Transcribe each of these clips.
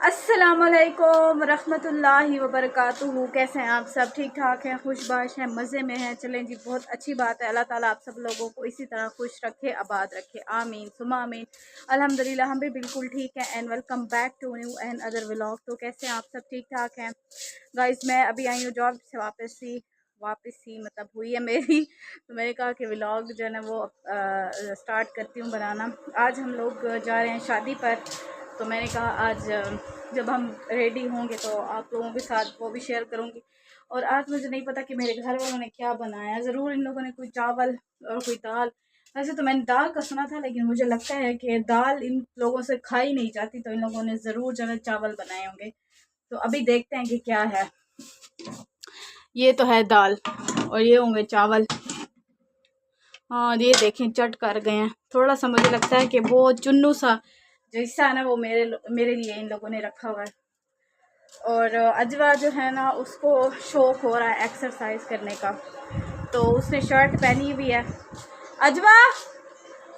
अस्सलामुअलैकुम रहमतुल्लाहि व बरकातुहू। कैसे हैं आप सब? ठीक ठाक हैं, खुशबाश हैं, मज़े में हैं। चलें जी, बहुत अच्छी बात है। अल्लाह ताला आप सब लोगों को इसी तरह खुश रखे, आबाद रखे, आमीन सुमा आमीन। अल्हम्दुलिल्लाह हम भी बिल्कुल ठीक हैं। And welcome back to new and other vlog. तो कैसे हैं आप सब? ठीक ठाक हैं गाइस। मैं अभी आई हूँ जॉब से वापस ही मतलब हुई है मेरी। तो मैंने कहा कि व्लॉग जो है ना वो स्टार्ट करती हूँ बनाना। आज हम लोग जा रहे हैं शादी पर। तो मैंने कहा आज जब हम रेडी होंगे तो आप लोगों के साथ वो भी शेयर करूँगी। और आज मुझे नहीं पता कि मेरे घर वालों ने क्या बनाया है। ज़रूर इन लोगों ने कोई चावल और कोई दाल। वैसे तो मैंने दाल का सुना था, लेकिन मुझे लगता है कि दाल इन लोगों से खाई नहीं जाती, तो इन लोगों ने ज़रूर जो है चावल बनाए होंगे। तो अभी देखते हैं कि क्या है। ये तो है दाल और ये होंगे चावल। हाँ ये देखें, चट कर गए हैं। थोड़ा सा मुझे लगता है कि वो चुन्नू सा जैसा है ना, वो मेरे लिए इन लोगों ने रखा हुआ है। और अजवा जो है ना, उसको शौक हो रहा है एक्सरसाइज करने का, तो उसने शर्ट पहनी हुई है। अजवा,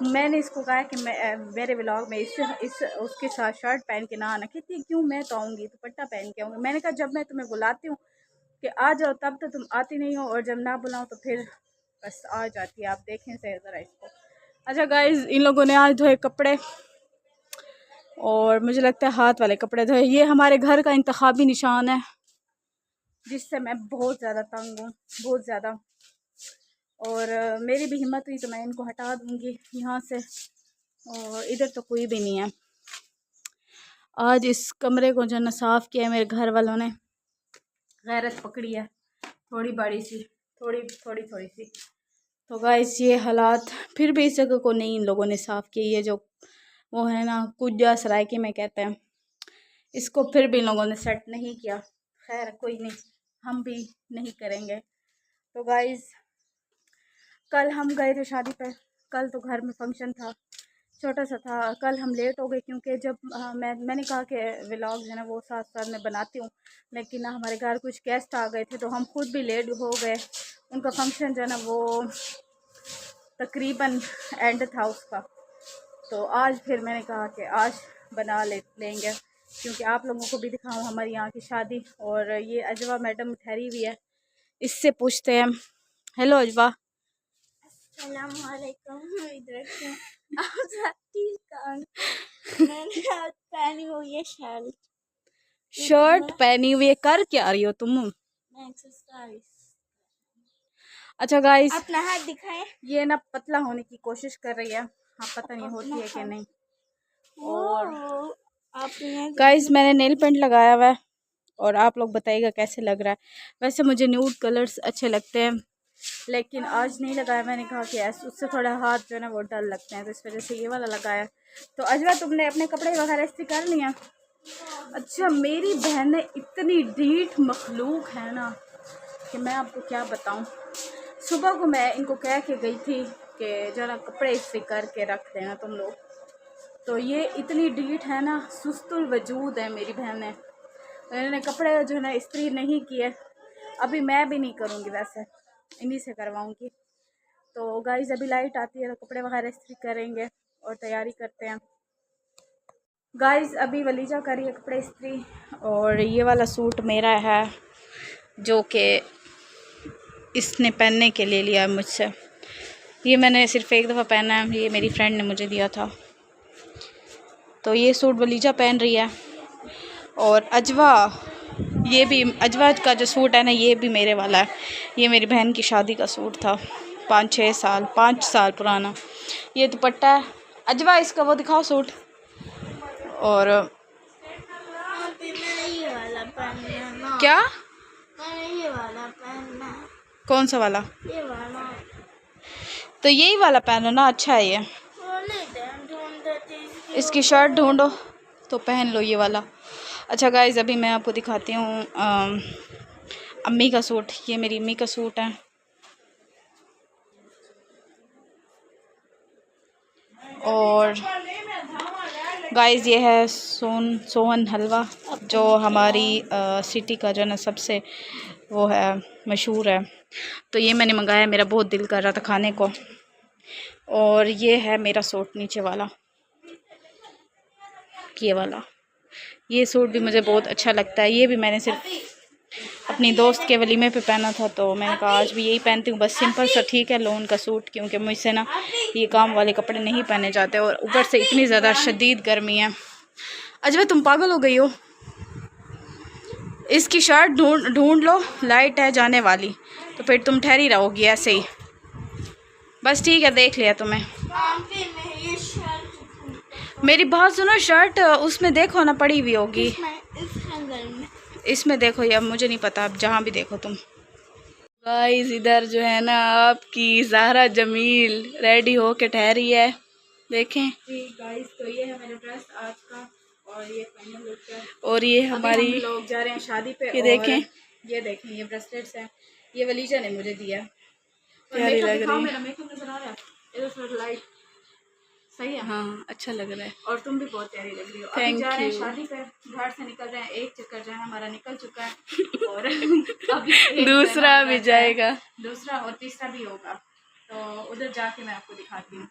मैंने इसको कहा कि मेरे व्लॉग में इस उसके साथ शर्ट पहन के ना आना। कहती क्यों, मैं तो आऊँगी, दुपट्टा पहन के आऊँगी। मैंने कहा जब मैं तुम्हें बुलाती हूँ कि आ जाओ, तब तो तुम आती नहीं हो, और जब ना बुलाऊँ तो फिर बस आ जाती है। आप देखें से ज़रा इसको। अच्छा गाइज, इन लोगों ने आज धोए कपड़े, और मुझे लगता है हाथ वाले कपड़े धोए। ये हमारे घर का इंतखाबी निशान है, जिससे मैं बहुत ज़्यादा तंग हूँ, बहुत ज़्यादा। और मेरी भी हिम्मत हुई तो मैं इनको हटा दूँगी यहाँ से। और इधर तो कोई भी नहीं है। आज इस कमरे को जो है ना साफ़ किया है मेरे घर वालों ने। गैरत पकड़ी है थोड़ी बड़ी सी, थोड़ी सी। तो गाइस ये हालात, फिर भी इस जगह को नहीं इन लोगों ने साफ़ किया। ये जो वो है ना कुजा सरायके में कहते हैं, इसको फिर भी इन लोगों ने सेट नहीं किया। खैर कोई नहीं, हम भी नहीं करेंगे। तो गाइस कल हम गए थे शादी पर। कल तो घर में फंक्शन था, छोटा सा था। कल हम लेट हो गए क्योंकि जब मैंने कहा कि व्लॉग है ना वो साथ साथ में बनाती हूँ, लेकिन ना हमारे घर कुछ गेस्ट आ गए थे, तो हम खुद भी लेट हो गए। उनका फंक्शन जो है ना वो तकरीबन एंड था उसका। तो आज फिर मैंने कहा कि आज बना लेंगे, क्योंकि आप लोगों को भी दिखाऊं हमारी यहाँ की शादी। और ये अजवा मैडम ठहरी हुई है, इससे पूछते हैं। हेलो अजवा। पहनी हुई है शर्ट। शर्ट पहनी हुई है, कर क्या रही हो तुम? अच्छा गाइस, अपना हाथ दिखाएं। ये ना पतला होने की कोशिश कर रही है। हाँ पता नहीं होती है कि नहीं। और गाइस मैंने नेल पेंट लगाया हुआ है, और आप लोग बताइएगा कैसे लग रहा है। वैसे मुझे न्यूड कलर्स अच्छे लगते हैं, लेकिन आज नहीं लगाया। मैंने कहा कि ऐसे उससे थोड़ा हाथ जो है ना वो डल लगते हैं, तो इस वजह से ये वाला लगाया। तो अजवा तुमने अपने कपड़े वगैरह इस्त्री कर लिया? अच्छा, मेरी बहन इतनी ढीठ मखलूक है ना कि मैं आपको क्या बताऊं। सुबह को मैं इनको कह के गई थी कि जरा कपड़े इस्त्री करके रख देना तुम लोग, तो ये इतनी ढीठ है ना, सुस्तुल वजूद है मेरी बहन ने। इन्होंने कपड़े जो है ना इस्त्री नहीं किए। अभी मैं भी नहीं करूँगी, वैसे इन्हीं से करवाऊँगी। तो गाइस अभी लाइट आती है तो कपड़े वगैरह इस्त्री करेंगे और तैयारी करते हैं। गाइस अभी वलीजा करी है कपड़े इस्त्री, और ये वाला सूट मेरा है जो कि इसने पहनने के लिए लिया मुझसे। ये मैंने सिर्फ एक दफ़ा पहना है, ये मेरी फ्रेंड ने मुझे दिया था। तो ये सूट वलीजा पहन रही है, और अजवा, ये भी अजवा का जो सूट है ना ये भी मेरे वाला है। ये मेरी बहन की शादी का सूट था, 5 साल पुराना। ये दुपट्टा है। अजवा इसका वो दिखाओ सूट। और ये वाला पहनना। क्या? ये वाला पहनना। कौन सा वाला? ये वाला। तो यही वाला पहनो ना, अच्छा है ये। इसकी शर्ट ढूंढो तो पहन लो ये वाला। अच्छा गाइज अभी मैं आपको दिखाती हूँ अम्मी का सूट। ये मेरी अम्मी का सूट है। और गाइस ये है सोहन हलवा, जो हमारी सिटी का जो है ना सबसे वो है, मशहूर है। तो ये मैंने मंगाया, मेरा बहुत दिल कर रहा था खाने को। और ये है मेरा सूट नीचे वाला, ये वाला, ये सूट भी मुझे बहुत अच्छा लगता है। ये भी मैंने सिर्फ अपनी दोस्त के वलीमे पे पहना था, तो मैंने कहा आज भी यही पहनती हूँ, बस सिंपल सा ठीक है लोन का सूट, क्योंकि मुझसे ना ये काम वाले कपड़े नहीं पहने जाते और ऊपर से इतनी ज़्यादा शदीद गर्मी है। अजय तुम पागल हो गई हो, इसकी शर्ट ढूंढ लो, लाइट है जाने वाली, तो फिर तुम ठहरी रहोगी ऐसे ही। बस ठीक है, देख लिया तुम्हें। मेरी बात सुनो, शर्ट उसमें देखो ना, पड़ी हुई होगी इसमें देखो, या मुझे नहीं पता, अब जहाँ भी देखो तुम। गाइस इधर जो है ना आपकी ज़हरा जमील रेडी हो के ठहरी है, देखें जी गाइस। तो ये है मेरा ड्रेस आज का, और ये फाइनल लुक है। और ये हमारी हम लोग जा रहे हैं शादी पे। ये देखें, ये देखें, ये ब्रेसलेट्स हैं, ये वलीजा ने मुझे दिया। प्यारी लग रही है। मेरा मेकअप नजर आ रहा है, इधर लाइट सही है। हाँ अच्छा लग रहा है, और तुम भी बहुत प्यारी लग रही हो। अभी जा रहे हैं शादी पे, घर से निकल रहे हैं, एक चक्कर जो है हमारा निकल चुका है और अभी दूसरा भी जाएगा, दूसरा और तीसरा भी होगा, तो उधर जाके मैं आपको दिखाती हूँ।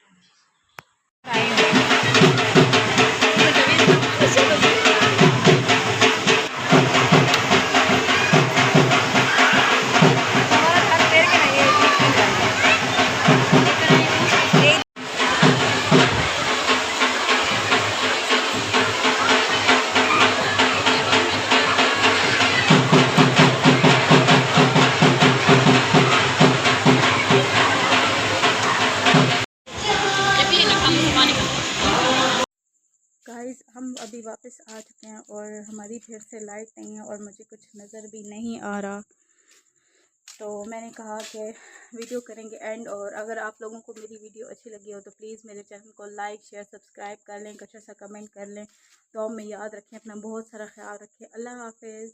गाइस हम अभी वापस आ चुके हैं और हमारी फिर से लाइट नहीं है और मुझे कुछ नज़र भी नहीं आ रहा, तो मैंने कहा कि वीडियो करेंगे एंड। और अगर आप लोगों को मेरी वीडियो अच्छी लगी हो तो प्लीज़ मेरे चैनल को लाइक शेयर सब्सक्राइब कर लें, अच्छा सा कमेंट कर लें, तो में याद रखें, अपना बहुत सारा ख्याल रखें। अल्लाह हाफिज़।